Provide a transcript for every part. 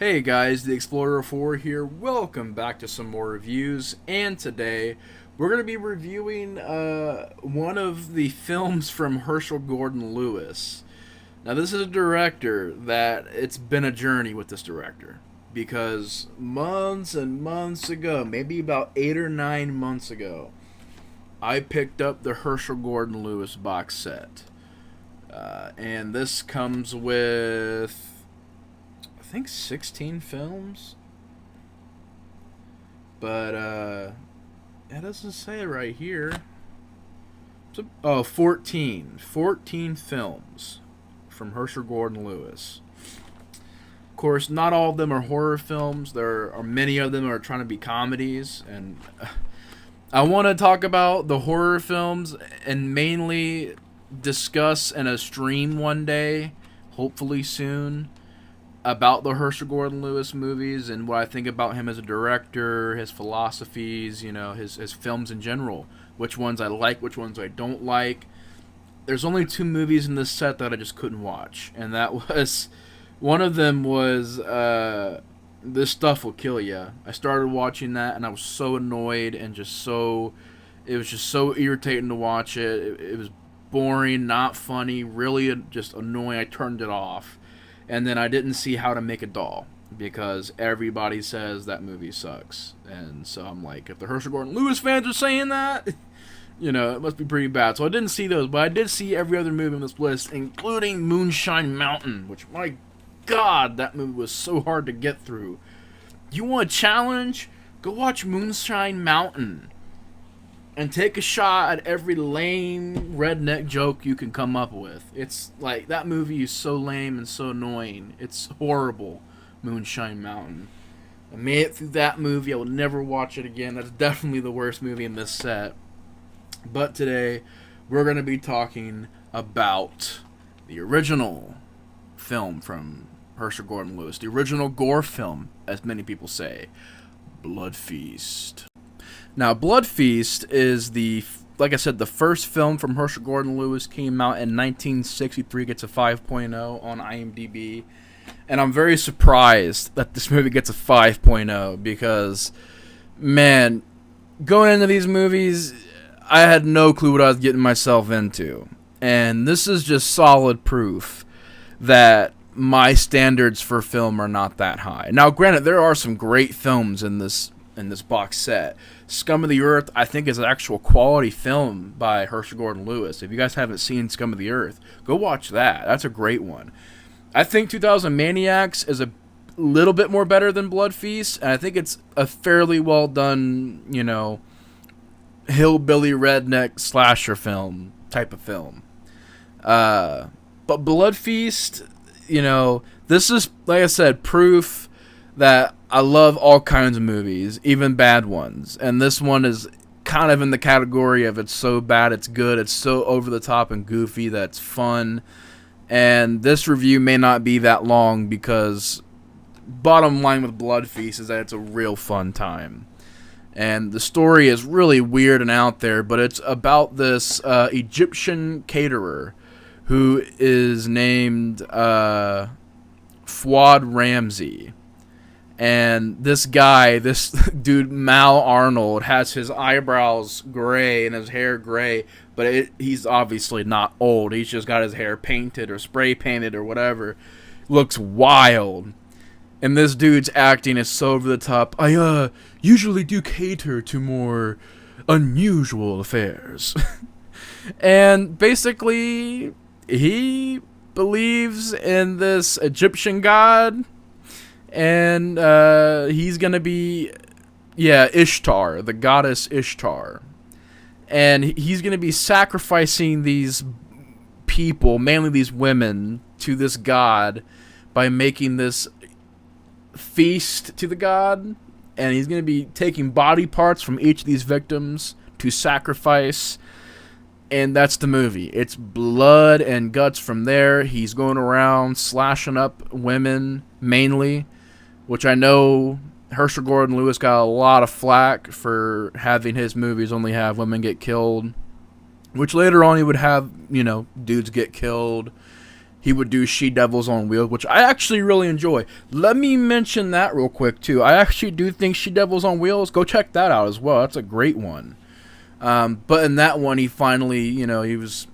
Hey guys, the Explorer 4 here. Welcome back to some more reviews. And today we're going to be reviewing one of the films from Herschel Gordon Lewis. Now, this is a director that it's been a journey with this director because months and months ago, maybe about 8 or 9 months ago, I picked up the Herschel Gordon Lewis box set. And this comes with, I think, 16 films, but it doesn't say it right here. So, 14 films from Herschel Gordon Lewis. Of course, not all of them are horror films. There are many of them that are trying to be comedies, and I want to talk about the horror films and mainly discuss in a stream one day, hopefully soon, about the Herschel Gordon Lewis movies and what I think about him as a director, his philosophies, his films in general. Which ones I like, which ones I don't like. There's only 2 movies in this set that I just couldn't watch, and that was, one of them was This Stuff Will Kill Ya. I started watching that and I was so annoyed and it was just so irritating to watch it. It was boring, not funny, really just annoying. I turned it off. And then I didn't see How to Make a Doll because everybody says that movie sucks. And so I'm like, if the Herschel Gordon Lewis fans are saying that, it must be pretty bad. So I didn't see those, but I did see every other movie on this list, including Moonshine Mountain, which, my God, that movie was so hard to get through. You want a challenge? Go watch Moonshine Mountain and take a shot at every lame redneck joke you can come up with. It's like, that movie is so lame and so annoying. It's horrible, Moonshine Mountain. I made it through that movie. I will never watch it again. That's definitely the worst movie in this set. But today, we're going to be talking about the original film from Herschel Gordon Lewis. The original gore film, as many people say. Blood Feast. Now, Blood Feast is like I said, the first film from Herschel Gordon Lewis, came out in 1963, gets a 5.0 on IMDb. And I'm very surprised that this movie gets a 5.0 because, man, going into these movies, I had no clue what I was getting myself into. And this is just solid proof that my standards for film are not that high. Now, granted, there are some great films in this box set. Scum of the Earth, I think, is an actual quality film by Herschel Gordon Lewis. If you guys haven't seen Scum of the Earth, go watch that. That's a great one. I think 2000 Maniacs is a little bit more better than Blood Feast, and I think it's a fairly well done, hillbilly redneck slasher film type of film. But Blood Feast, this is, like I said, proof that I love all kinds of movies, even bad ones. And this one is kind of in the category of it's so bad it's good. It's so over the top and goofy that it's fun. And this review may not be that long because bottom line with Blood Feast is that it's a real fun time. And the story is really weird and out there, but it's about this Egyptian caterer who is named Fuad Ramsey. And this dude, Mal Arnold, has his eyebrows gray and his hair gray, but he's obviously not old. He's just got his hair painted or spray painted or whatever. Looks wild. And this dude's acting is so over the top. I usually do cater to more unusual affairs. And basically, he believes in this Egyptian god. And he's going to be, Ishtar, the goddess Ishtar. And he's going to be sacrificing these people, mainly these women, to this god by making this feast to the god. And he's going to be taking body parts from each of these victims to sacrifice. And that's the movie. It's blood and guts from there. He's going around slashing up women, mainly, which I know Herschel Gordon Lewis got a lot of flack for having his movies only have women get killed, which later on he would have, dudes get killed he would do She Devils on Wheels, which I actually really enjoy. Let me mention that real quick, too. I actually do think She Devils on Wheels, go check that out as well. That's a great one. But in that one, he finally, he was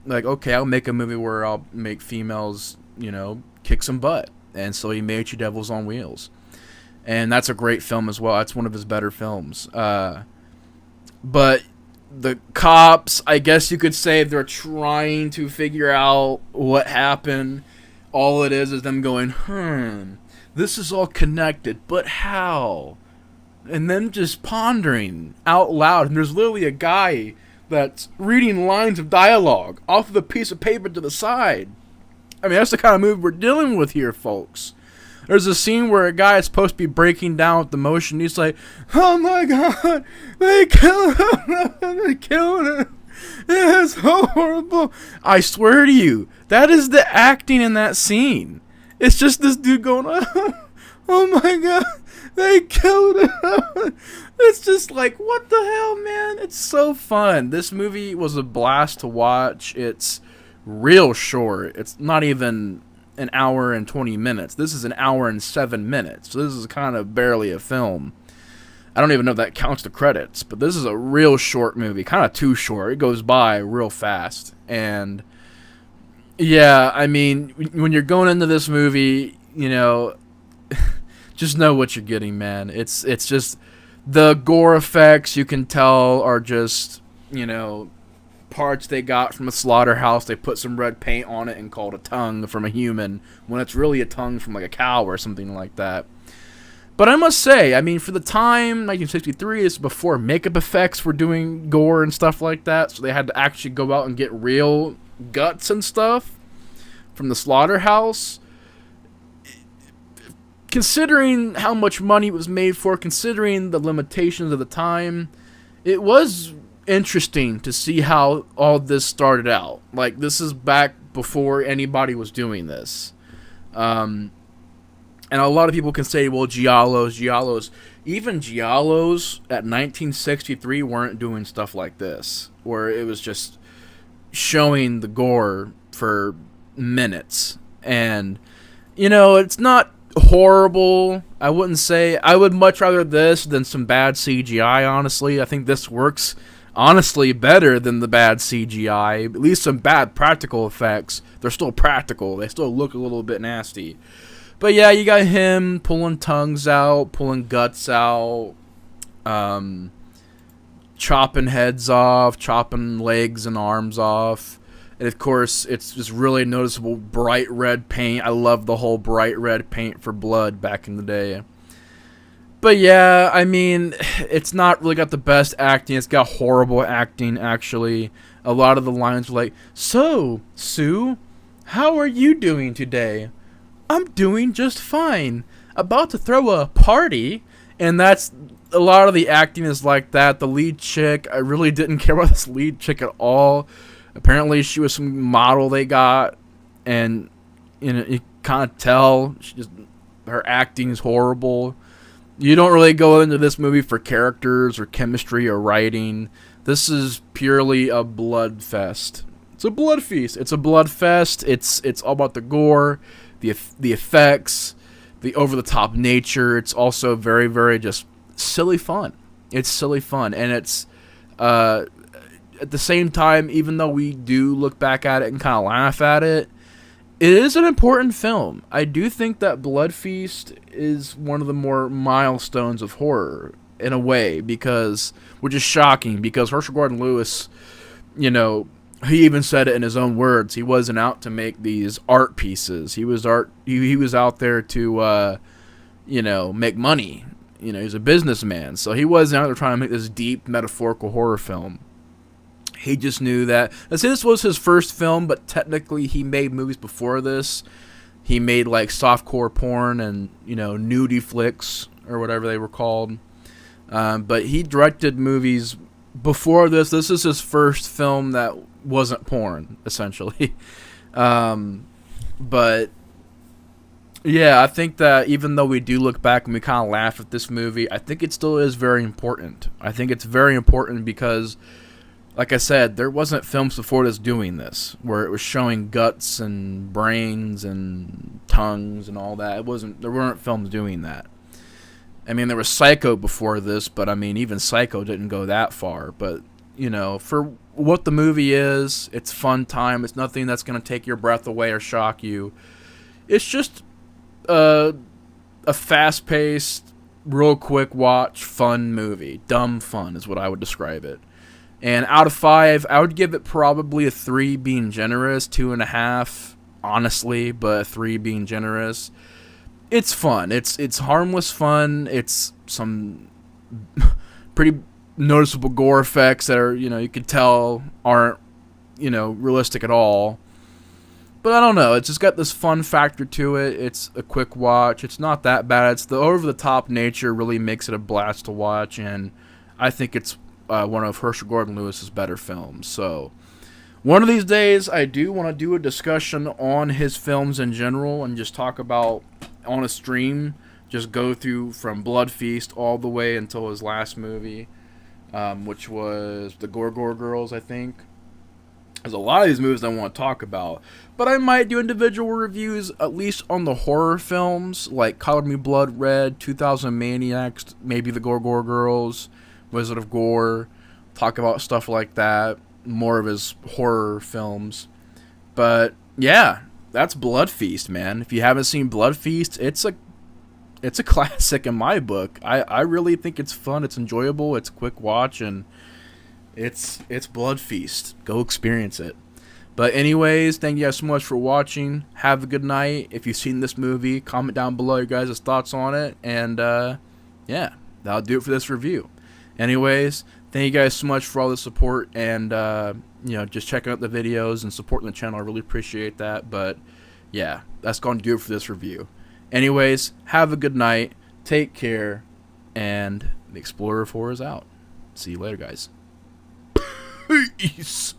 like, okay, I'll make a movie where I'll make females, kick some butt. And so he made She Devils on Wheels. And that's a great film as well. That's one of his better films. But the cops, I guess you could say, they're trying to figure out what happened. All it is them going, this is all connected, but how? And then just pondering out loud. And there's literally a guy that's reading lines of dialogue off of a piece of paper to the side. I mean, that's the kind of movie we're dealing with here, folks. There's a scene where a guy is supposed to be breaking down with emotion. He's like, oh my God, they killed him. They killed him. It is horrible. I swear to you, that is the acting in that scene. It's just this dude going, oh my God, they killed him. It's just like, what the hell, man? It's so fun. This movie was a blast to watch. It's real short. It's not even an hour and 20 minutes. This is an hour and 7 minutes. So this is kind of barely a film. I don't even know if that counts the credits, but this is a real short movie. Kind of too short. It goes by real fast. And yeah, I mean, when you're going into this movie, just know what you're getting, man. It's just the gore effects, you can tell, are just, parts they got from a slaughterhouse. They put some red paint on it and called a tongue from a human when it's really a tongue from like a cow or something like that. But I must say, I mean, for the time, 1963, is before makeup effects were doing gore and stuff like that, so they had to actually go out and get real guts and stuff from the slaughterhouse. Considering how much money it was made for, considering the limitations of the time, it was interesting to see how all this started out. Like, this is back before anybody was doing this. And a lot of people can say, well, Giallos. Even Giallos at 1963 weren't doing stuff like this, where it was just showing the gore for minutes. And, it's not horrible. I wouldn't say. I would much rather this than some bad CGI, honestly. I think this works, honestly, better than the bad CGI. At least some bad practical effects. They're still practical. They still look a little bit nasty. But yeah, you got him pulling tongues out, pulling guts out, chopping heads off, chopping legs and arms off. And of course, it's just really noticeable bright red paint. I love the whole bright red paint for blood back in the day. But yeah, I mean, it's not really got the best acting. It's got horrible acting, actually. A lot of the lines were like, so, Sue, how are you doing today? I'm doing just fine. About to throw a party. And that's, a lot of the acting is like that. The lead chick, I really didn't care about this lead chick at all. Apparently she was some model they got. And, you kind of tell. Her acting is horrible. You don't really go into this movie for characters or chemistry or writing. This is purely a blood fest. It's a blood feast. It's a blood fest. It's all about the gore, the effects, the over-the-top nature. It's also very, very just silly fun. It's silly fun. And it's, at the same time, even though we do look back at it and kind of laugh at it, it is an important film. I do think that Blood Feast is one of the more milestones of horror, in a way, because, which is shocking, because Herschel Gordon Lewis, he even said it in his own words. He wasn't out to make these art pieces. He was He was out there to, make money. He's a businessman, so he wasn't out there trying to make this deep metaphorical horror film. He just knew that. Let's say this was his first film, but technically he made movies before this. He made like softcore porn and nudie flicks or whatever they were called. But he directed movies before this. This is his first film that wasn't porn, essentially. But yeah, I think that even though we do look back and we kind of laugh at this movie, I think it still is very important. I think it's very important because, like I said, there wasn't films before this doing this, where it was showing guts and brains and tongues and all that. There weren't films doing that. I mean, there was Psycho before this, but I mean, even Psycho didn't go that far. But, you know, for what the movie is, it's fun time. It's nothing that's going to take your breath away or shock you. It's just a fast-paced, real quick watch, fun movie. Dumb fun is what I would describe it. And out of 5, I would give it probably a 3 being generous, 2.5 honestly, but 3 being generous. It's fun. It's harmless fun. It's some pretty noticeable gore effects that are, you know, you could tell aren't, you know, realistic at all. But I don't know. It's just got this fun factor to it. It's a quick watch. It's not that bad. It's the over-the-top nature really makes it a blast to watch, and I think it's one of Herschel Gordon Lewis's better films. So one of these days, I do want to do a discussion on his films in general and just talk about, on a stream, just go through from Blood Feast all the way until his last movie, which was the Gore Girls, I think. There's a lot of these movies I want to talk about, but I might do individual reviews, at least on the horror films, like Color Me Blood Red, 2000 Maniacs, maybe the Gore Girls, Wizard of Gore, talk about stuff like that, more of his horror films. But yeah, that's Blood Feast, man. If you haven't seen Blood Feast, it's a classic in my book. I really think it's fun, it's enjoyable, it's a quick watch, and it's Blood Feast. Go experience it. But anyways, thank you guys so much for watching. Have a good night. If you've seen this movie, comment down below your guys' thoughts on it. And yeah, that'll do it for this review. Anyways, thank you guys so much for all the support and you know, just checking out the videos and supporting the channel. I really appreciate that. But yeah, that's going to do it for this review. Anyways, have a good night. Take care. And the Explorer 4 is out. See you later, guys. Peace.